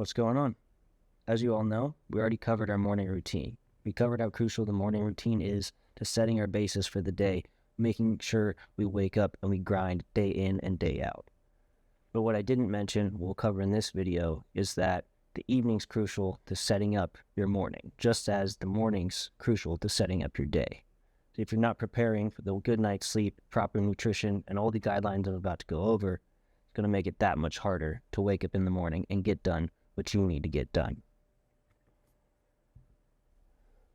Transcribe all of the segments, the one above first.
what's going on? As you all know, we already covered our morning routine. We covered how crucial the morning routine is to setting our basis for the day, making sure we wake up and we grind day in and day out. But what I didn't mention, we'll cover in this video, is that the evening's crucial to setting up your morning, just as the morning's crucial to setting up your day. So if you're not preparing for the good night's sleep, proper nutrition, and all the guidelines I'm about to go over, it's going to make it that much harder to wake up in the morning and get done what you need to get done.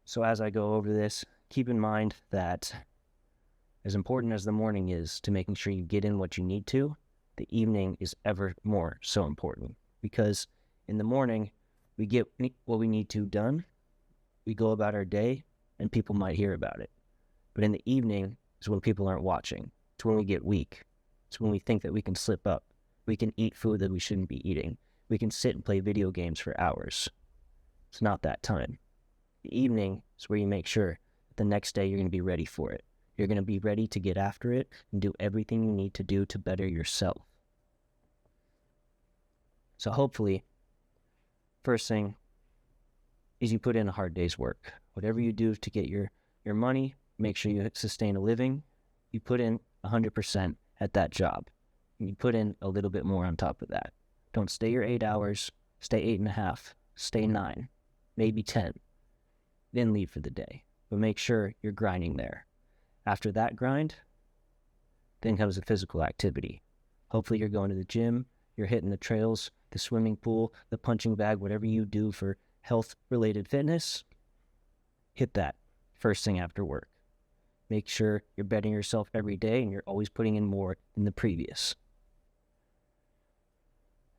So as I go over this, keep in mind that as important as the morning is to making sure you get in what you need to, the evening is ever more so important, because in the morning, we get what we need to done, we go about our day, and people might hear about it. But in the evening is when people aren't watching. It's when we get weak. It's when we think that we can slip up. We can eat food that we shouldn't be eating. We can sit and play video games for hours. It's not that time. The evening is where you make sure that the next day you're going to be ready for it. You're going to be ready to get after it and do everything you need to do to better yourself. So hopefully, first thing is you put in a hard day's work. Whatever you do to get your money, make sure you sustain a living, you put in 100% at that job. And you put in a little bit more on top of that. Don't stay your 8 hours, stay 8.5, stay 9, maybe 10, then leave for the day. But make sure you're grinding there. After that grind, then comes the physical activity. Hopefully you're going to the gym, you're hitting the trails, the swimming pool, the punching bag, whatever you do for health-related fitness, hit that first thing after work. Make sure you're betting yourself every day and you're always putting in more than the previous.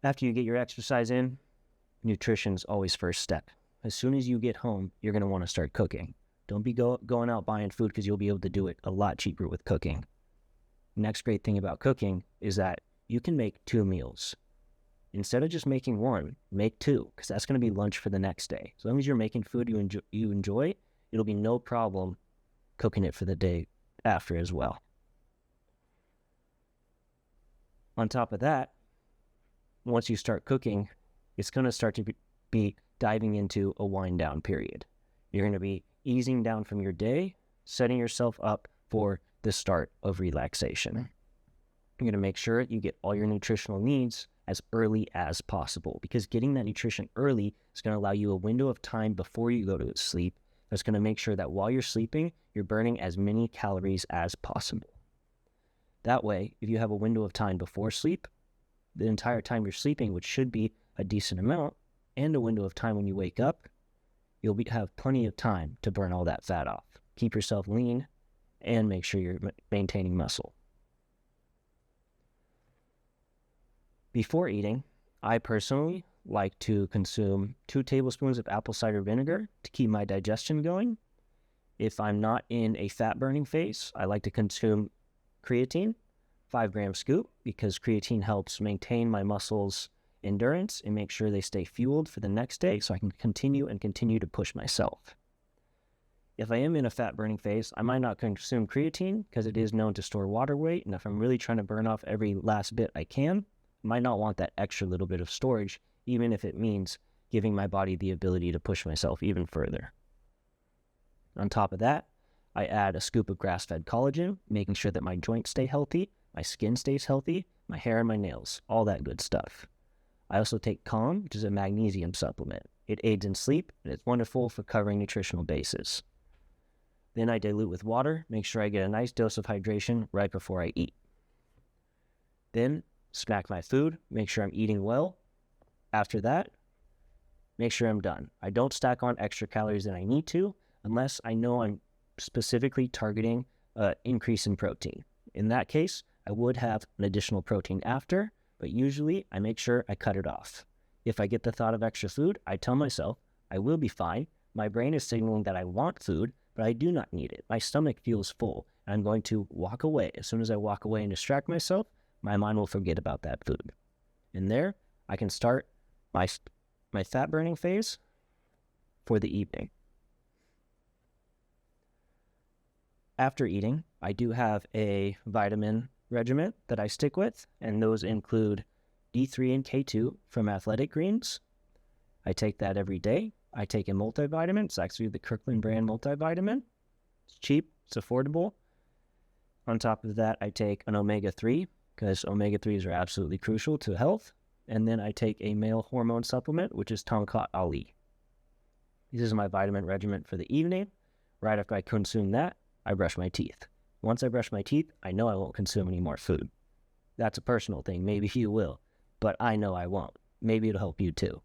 After you get your exercise in, nutrition's always first step. As soon as you get home, you're going to want to start cooking. Don't be going out buying food, because you'll be able to do it a lot cheaper with cooking. Next great thing about cooking is that you can make 2 meals. Instead of just making 1, make 2, because that's going to be lunch for the next day. As long as you're making food you enjoy, it'll be no problem cooking it for the day after as well. On top of that, once you start cooking, it's going to start to be diving into a wind down period. You're going to be easing down from your day, setting yourself up for the start of relaxation. You're going to make sure you get all your nutritional needs as early as possible, because getting that nutrition early is going to allow you a window of time before you go to sleep that's going to make sure that while you're sleeping, you're burning as many calories as possible. That way, if you have a window of time before sleep, the entire time you're sleeping, which should be a decent amount, and a window of time when you wake up, you'll have plenty of time to burn all that fat off. Keep yourself lean and make sure you're maintaining muscle. Before eating, I personally like to consume 2 tablespoons of apple cider vinegar to keep my digestion going. If I'm not in a fat burning phase, I like to consume creatine, 5-gram scoop, because creatine helps maintain my muscles' endurance and make sure they stay fueled for the next day so I can continue to push myself. If I am in a fat burning phase, I might not consume creatine because it is known to store water weight, and if I'm really trying to burn off every last bit I can, I might not want that extra little bit of storage, even if it means giving my body the ability to push myself even further. On top of that, I add a scoop of grass-fed collagen, making sure that my joints stay healthy, my skin stays healthy, my hair and my nails, all that good stuff. I also take Calm, which is a magnesium supplement. It aids in sleep, and it's wonderful for covering nutritional bases. Then I dilute with water, make sure I get a nice dose of hydration right before I eat. Then, snack my food, make sure I'm eating well. After that, make sure I'm done. I don't stack on extra calories than I need to, unless I know I'm specifically targeting an increase in protein. In that case, I would have an additional protein after, but usually I make sure I cut it off. If I get the thought of extra food, I tell myself I will be fine. My brain is signaling that I want food, but I do not need it. My stomach feels full, and I'm going to walk away. As soon as I walk away and distract myself, my mind will forget about that food. And there, I can start my fat burning phase for the evening. After eating, I do have a vitamin regimen that I stick with, and those include D3 and K2 from Athletic Greens, I take that every day. I take a multivitamin. It's actually the Kirkland brand multivitamin. It's cheap. It's affordable. On top of that, I take an omega-3 because omega-3s are absolutely crucial to health. And then I take a male hormone supplement, which is Tongkat Ali. This is my vitamin regimen for the evening. Right after I consume that, I brush my teeth. Once I brush my teeth, I know I won't consume any more food. That's a personal thing. Maybe you will, but I know I won't. Maybe it'll help you too.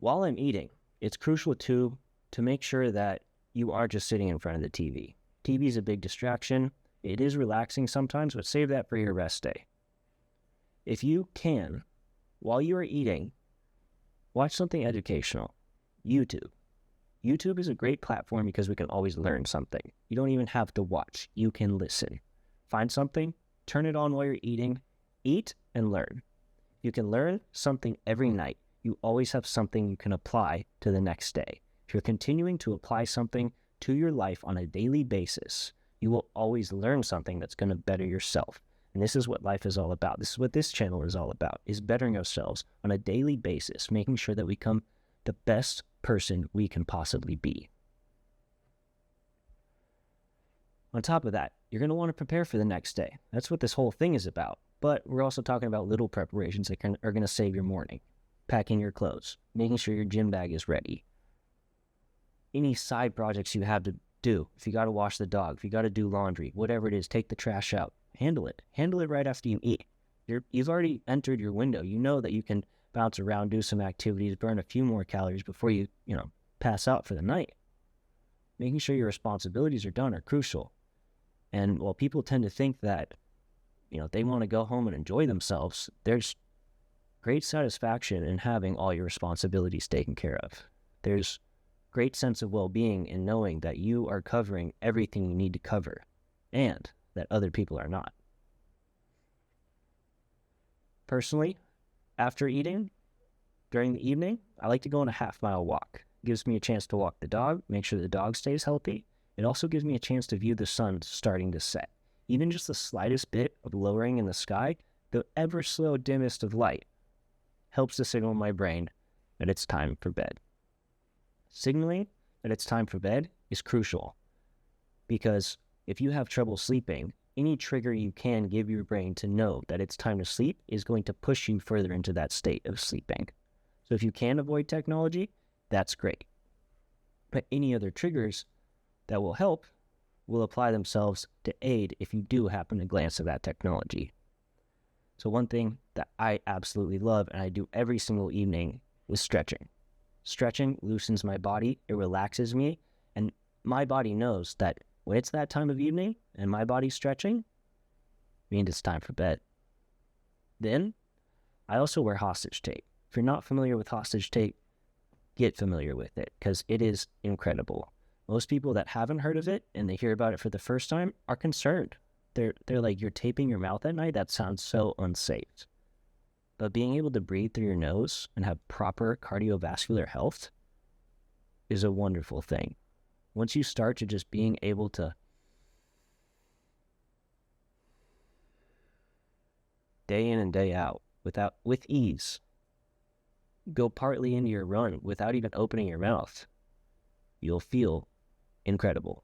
While I'm eating, it's crucial too to make sure that you aren't just sitting in front of the TV. TV is a big distraction. It is relaxing sometimes, but save that for your rest day. If you can, while you are eating, watch something educational. YouTube. YouTube is a great platform because we can always learn something. You don't even have to watch. You can listen. Find something, turn it on while you're eating, eat and learn. You can learn something every night. You always have something you can apply to the next day. If you're continuing to apply something to your life on a daily basis, you will always learn something that's going to better yourself. And this is what life is all about. This is what this channel is all about, is bettering ourselves on a daily basis, making sure that we become the best person we can possibly be. On top of that, you're going to want to prepare for the next day. That's what this whole thing is about. But we're also talking about little preparations that are going to save your morning. Packing your clothes, making sure your gym bag is ready. Any side projects you have to do. If you got to wash the dog, if you got to do laundry, whatever it is, take the trash out. Handle it. Handle it right after you eat. You've already entered your window. You know that you can bounce around, do some activities, burn a few more calories before you pass out for the night. Making sure your responsibilities are done are crucial. And while people tend to think that, they want to go home and enjoy themselves, there's great satisfaction in having all your responsibilities taken care of. There's great sense of well-being in knowing that you are covering everything you need to cover and that other people are not. Personally, after eating, during the evening, I like to go on a half-mile walk. It gives me a chance to walk the dog, make sure the dog stays healthy. It also gives me a chance to view the sun starting to set. Even just the slightest bit of lowering in the sky, the ever slow dimmest of light, helps to signal my brain that it's time for bed. Signaling that it's time for bed is crucial because if you have trouble sleeping, any trigger you can give your brain to know that it's time to sleep is going to push you further into that state of sleeping. So if you can avoid technology, that's great. But any other triggers that will help will apply themselves to aid if you do happen to glance at that technology. So one thing that I absolutely love and I do every single evening is stretching. Stretching loosens my body, it relaxes me, and my body knows that when it's that time of evening and my body's stretching, it means it's time for bed. Then, I also wear hostage tape. If you're not familiar with hostage tape, get familiar with it because it is incredible. Most people that haven't heard of it and they hear about it for the first time are concerned. They're like, you're taping your mouth at night? That sounds so unsafe. But being able to breathe through your nose and have proper cardiovascular health is a wonderful thing. Once you start to just being able to day in and day out with ease, go partly into your run without even opening your mouth, you'll feel incredible.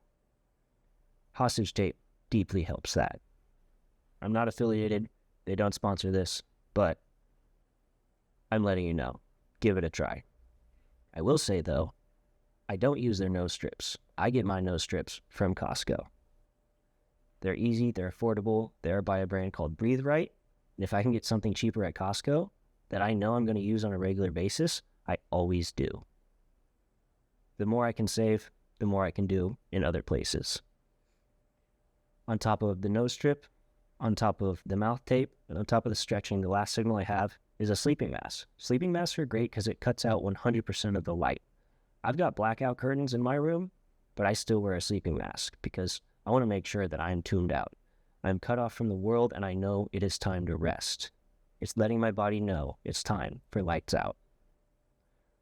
Hostage tape deeply helps that. I'm not affiliated. They don't sponsor this, but I'm letting you know. Give it a try. I will say, though, I don't use their nose strips. I get my nose strips from Costco. They're easy, they're affordable, they're by a brand called Breathe Right. And if I can get something cheaper at Costco that I know I'm going to use on a regular basis, I always do. The more I can save, the more I can do in other places. On top of the nose strip, on top of the mouth tape, and on top of the stretching, the last signal I have is a sleeping mask. Sleeping masks are great because it cuts out 100% of the light. I've got blackout curtains in my room, but I still wear a sleeping mask because I want to make sure that I'm tuned out. I'm cut off from the world and I know it is time to rest. It's letting my body know it's time for lights out.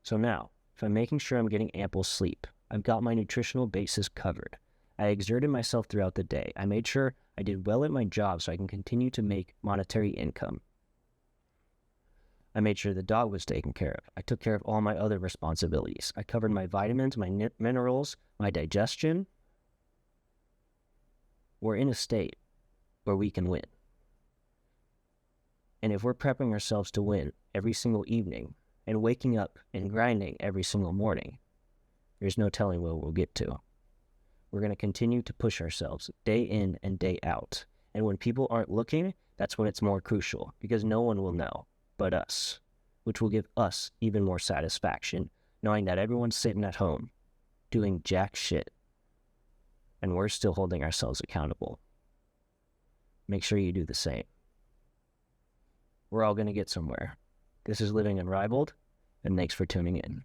So now, if I'm making sure I'm getting ample sleep, I've got my nutritional basis covered. I exerted myself throughout the day. I made sure I did well at my job so I can continue to make monetary income. I made sure the dog was taken care of. I took care of all my other responsibilities. I covered my vitamins, my minerals, my digestion. We're in a state where we can win. And if we're prepping ourselves to win every single evening and waking up and grinding every single morning, there's no telling where we'll get to. We're going to continue to push ourselves day in and day out. And when people aren't looking, that's when it's more crucial, because no one will know but us, which will give us even more satisfaction, knowing that everyone's sitting at home doing jack shit, and we're still holding ourselves accountable. Make sure you do the same. We're all going to get somewhere. This is Living Unrivaled, and thanks for tuning in.